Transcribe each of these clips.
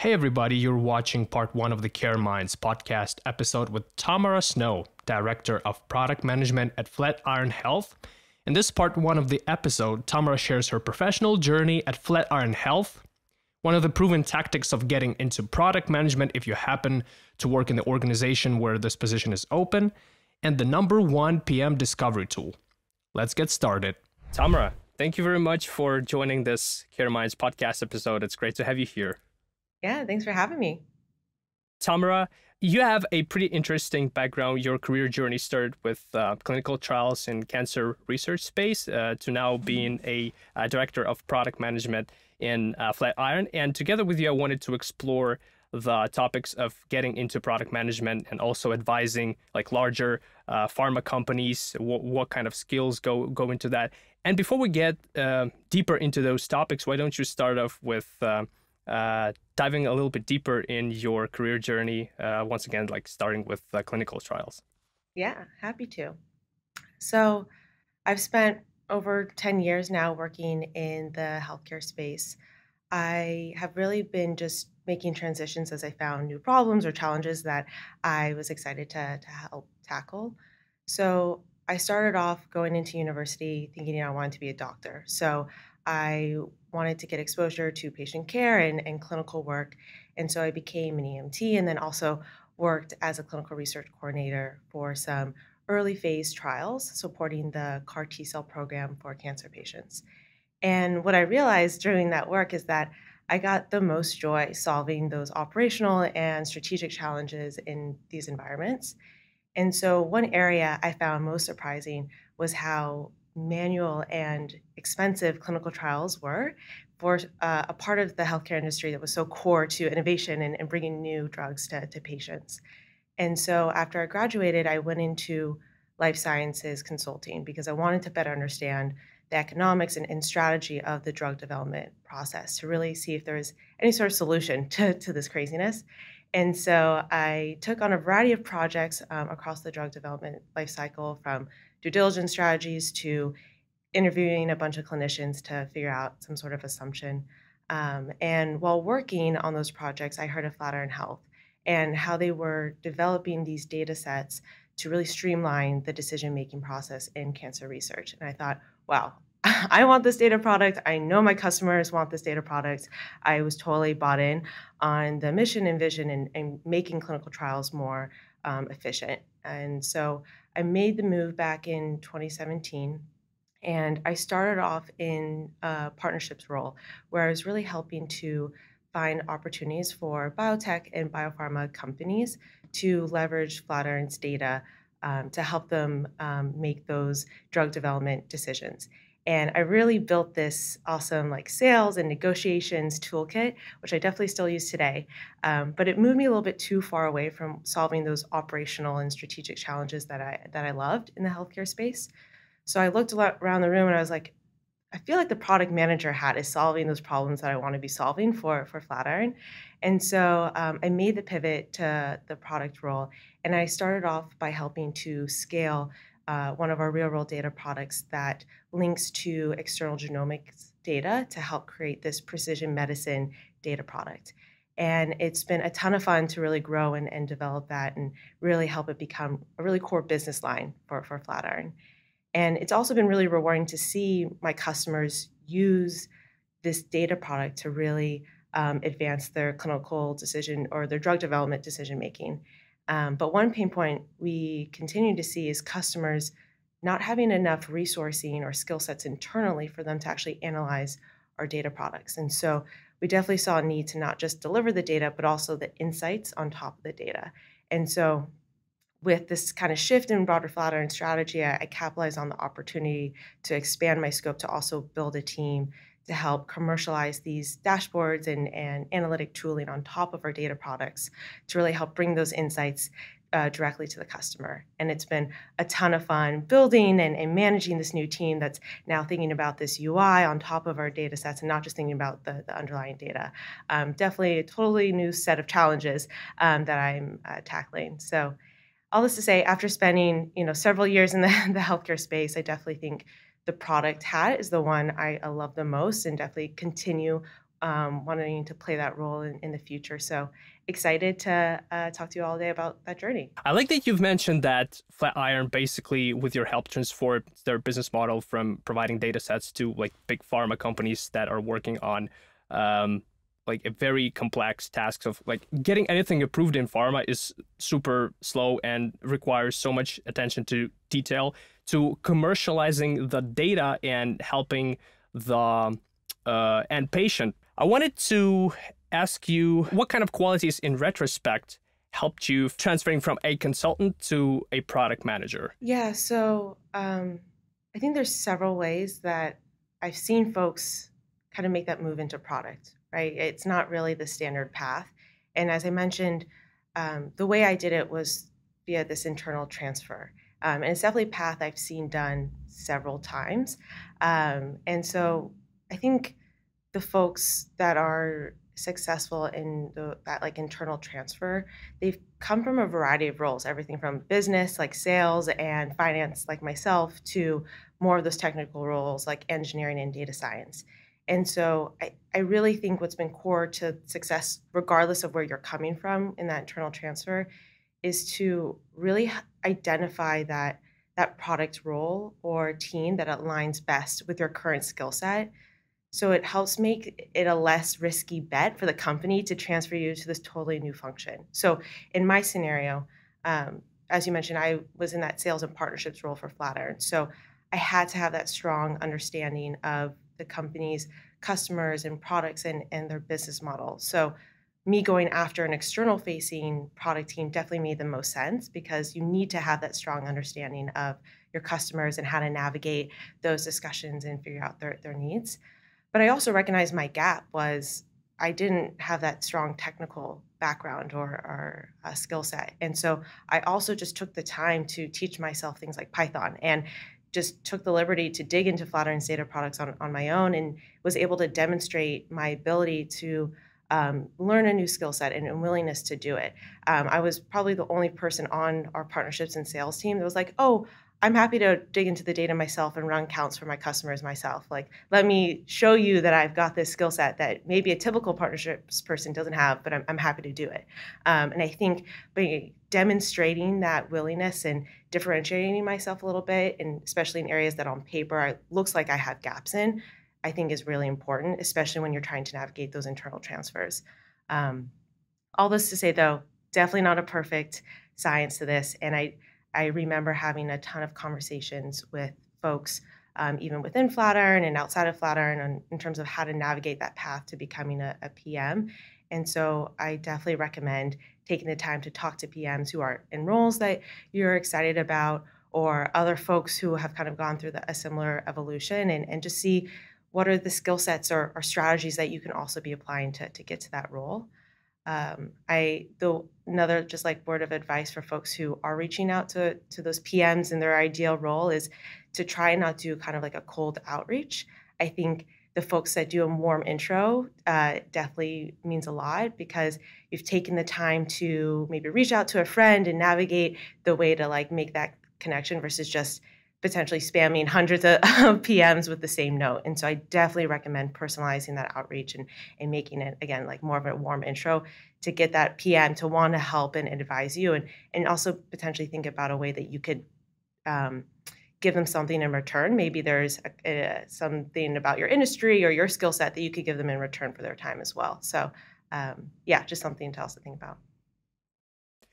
Hey everybody, you're watching part one of the CareMinds podcast episode with Tamara Snow, Director of Product Management at Flatiron Health. In this part one of the episode, Tamara shares her professional journey at Flatiron Health, one of the proven tactics of getting into product management if you happen to work in the organization where this position is open, and the #1 PM discovery tool. Let's get started. Tamara, thank you very much for joining this CareMinds podcast episode. It's great to have you here. Yeah, thanks for having me. Tamara, you have a pretty interesting background. Your career journey started with clinical trials in cancer research space to now being a director of product management in Flatiron. And together with you, I wanted to explore the topics of getting into product management and also advising like larger pharma companies, what kind of skills go into that. And before we get deeper into those topics, why don't you start off with diving a little bit deeper in your career journey, once again, like starting with clinical trials. Yeah, happy to. So I've spent over 10 years now working in the healthcare space. I have really been just making transitions as I found new problems or challenges that I was excited to help tackle. So I started off going into university thinking I wanted to be a doctor. So I wanted to get exposure to patient care and clinical work. And so I became an EMT and then also worked as a clinical research coordinator for some early phase trials supporting the CAR T cell program for cancer patients. And what I realized during that work is that I got the most joy solving those operational and strategic challenges in these environments. And so, one area I found most surprising was how manual and expensive clinical trials were for a part of the healthcare industry that was so core to innovation and bringing new drugs to patients. And so, after I graduated, I went into life sciences consulting because I wanted to better understand the economics and strategy of the drug development process to really see if there was any sort of solution to this craziness. And so I took on a variety of projects across the drug development life cycle, from due diligence strategies to interviewing a bunch of clinicians to figure out some sort of assumption. And while working on those projects, I heard of Flatiron Health and how they were developing these data sets to really streamline the decision-making process in cancer research. And I thought, wow, I want this data product. I know my customers want this data product. I was totally bought in on the mission and vision and making clinical trials more efficient. And so I made the move back in 2017. And I started off in a partnerships role where I was really helping to find opportunities for biotech and biopharma companies to leverage Flatiron's data to help them make those drug development decisions. And I really built this awesome like sales and negotiations toolkit, which I definitely still use today. But it moved me a little bit too far away from solving those operational and strategic challenges that I loved in the healthcare space. So I looked a lot around the room and I was like, I feel like the product manager hat is solving those problems that I want to be solving for Flatiron. And so I made the pivot to the product role. And I started off by helping to scale one of our real world data products that links to external genomics data to help create this precision medicine data product. And it's been a ton of fun to really grow and develop that and really help it become a really core business line for Flatiron. And it's also been really rewarding to see my customers use this data product to really advance their clinical decision or their drug development decision making. But one pain point we continue to see is customers not having enough resourcing or skill sets internally for them to actually analyze our data products. And so we definitely saw a need to not just deliver the data, but also the insights on top of the data. And so with this kind of shift in broader Flatiron strategy, I capitalized on the opportunity to expand my scope to also build a team to help commercialize these dashboards and analytic tooling on top of our data products to really help bring those insights directly to the customer. And it's been a ton of fun building and managing this new team that's now thinking about this UI on top of our data sets and not just thinking about the underlying data. Definitely a totally new set of challenges that I'm tackling. So all this to say, after spending several years in the healthcare space, I definitely think the product hat is the one I love the most, and definitely continue wanting to play that role in the future. So excited to talk to you all day about that journey. I like that you've mentioned that Flatiron basically, with your help, transformed their business model from providing data sets to like big pharma companies that are working on like a very complex tasks of like getting anything approved in pharma is super slow and requires so much attention to detail, to commercializing the data and helping the end patient. I wanted to ask you what kind of qualities in retrospect helped you transferring from a consultant to a product manager? Yeah, so I think there's several ways that I've seen folks kind of make that move into product, right? It's not really the standard path. And as I mentioned, the way I did it was via this internal transfer. And it's definitely a path I've seen done several times. And so I think the folks that are successful in that like internal transfer, they've come from a variety of roles, everything from business like sales and finance like myself to more of those technical roles like engineering and data science. And so I really think what's been core to success, regardless of where you're coming from in that internal transfer, is to really identify that product role or team that aligns best with your current skill set, so it helps make it a less risky bet for the company to transfer you to this totally new function. So in my scenario, as you mentioned, I was in that sales and partnerships role for Flatiron. So I had to have that strong understanding of the company's customers and products and their business model. So me going after an external facing product team definitely made the most sense because you need to have that strong understanding of your customers and how to navigate those discussions and figure out their needs. But I also recognized my gap was I didn't have that strong technical background or skill set. And so I also just took the time to teach myself things like Python and just took the liberty to dig into Flatiron's data products on my own and was able to demonstrate my ability to learn a new skill set and willingness to do it. I was probably the only person on our partnerships and sales team that was like, oh, I'm happy to dig into the data myself and run counts for my customers myself. Like, let me show you that I've got this skill set that maybe a typical partnerships person doesn't have, but I'm happy to do it. And I think by demonstrating that willingness and differentiating myself a little bit, and especially in areas that on paper looks like I have gaps in, I think is really important, especially when you're trying to navigate those internal transfers. All this to say, though, definitely not a perfect science to this. And I remember having a ton of conversations with folks, even within Flatiron and outside of Flatiron, in terms of how to navigate that path to becoming a PM. And so I definitely recommend taking the time to talk to PMs who are in roles that you're excited about, or other folks who have kind of gone through a similar evolution, and just see what are the skill sets or strategies that you can also be applying to get to that role. Another just like word of advice for folks who are reaching out to those PMs in their ideal role is to try and not do kind of like a cold outreach. I think the folks that do a warm intro definitely means a lot because you've taken the time to maybe reach out to a friend and navigate the way to like make that connection versus just potentially spamming hundreds of PMs with the same note. And so I definitely recommend personalizing that outreach and making it, again, like more of a warm intro to get that PM to want to help and advise you, and also potentially think about a way that you could give them something in return. Maybe there's something about your industry or your skill set that you could give them in return for their time as well. So yeah, just something else to think about.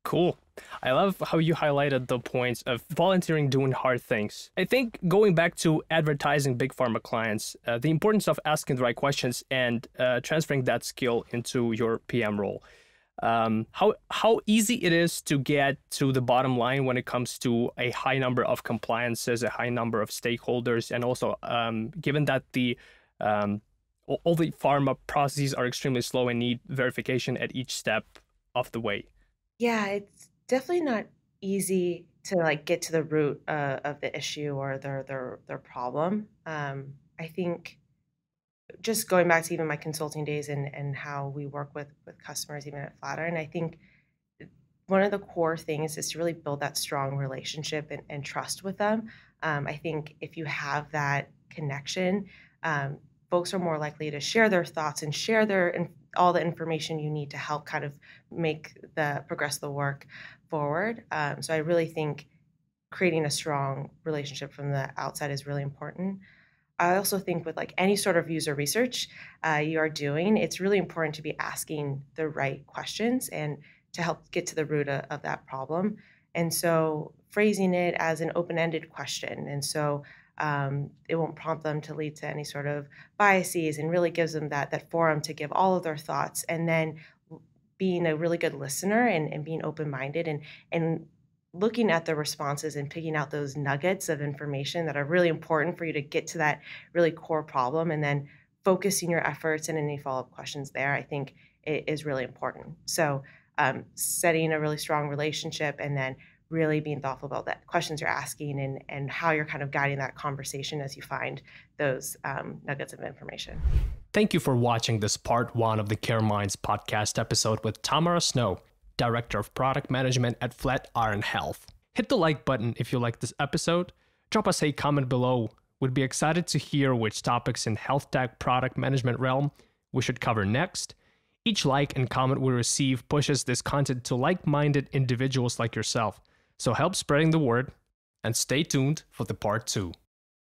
Cool. I love how you highlighted the points of volunteering doing hard things. I think going back to advertising big pharma clients, the importance of asking the right questions and transferring that skill into your PM role. How easy it is to get to the bottom line when it comes to a high number of compliances, a high number of stakeholders, and also given that all the pharma processes are extremely slow and need verification at each step of the way. Yeah, it's definitely not easy to like get to the root of the issue or their problem. I think just going back to even my consulting days and how we work with customers even at Flatiron, I think one of the core things is to really build that strong relationship and trust with them. I think if you have that connection, folks are more likely to share their thoughts and share all the information you need to help kind of progress the work forward. So I really think creating a strong relationship from the outside is really important. I also think with like any sort of user research you are doing, it's really important to be asking the right questions and to help get to the root of that problem. And so phrasing it as an open-ended question. And so it won't prompt them to lead to any sort of biases and really gives them that forum to give all of their thoughts. And then being a really good listener and being open-minded and looking at the responses and picking out those nuggets of information that are really important for you to get to that really core problem, and then focusing your efforts and any follow-up questions there, I think it is really important. So setting a really strong relationship and then really being thoughtful about the questions you're asking and how you're kind of guiding that conversation as you find those nuggets of information. Thank you for watching this part 1 of the CareMinds podcast episode with Tamara Snow, Director of Product Management at Flatiron Health. Hit the like button if you like this episode. Drop us a comment below. We'd be excited to hear which topics in health tech product management realm we should cover next. Each like and comment we receive pushes this content to like-minded individuals like yourself. So help spreading the word and stay tuned for the part 2.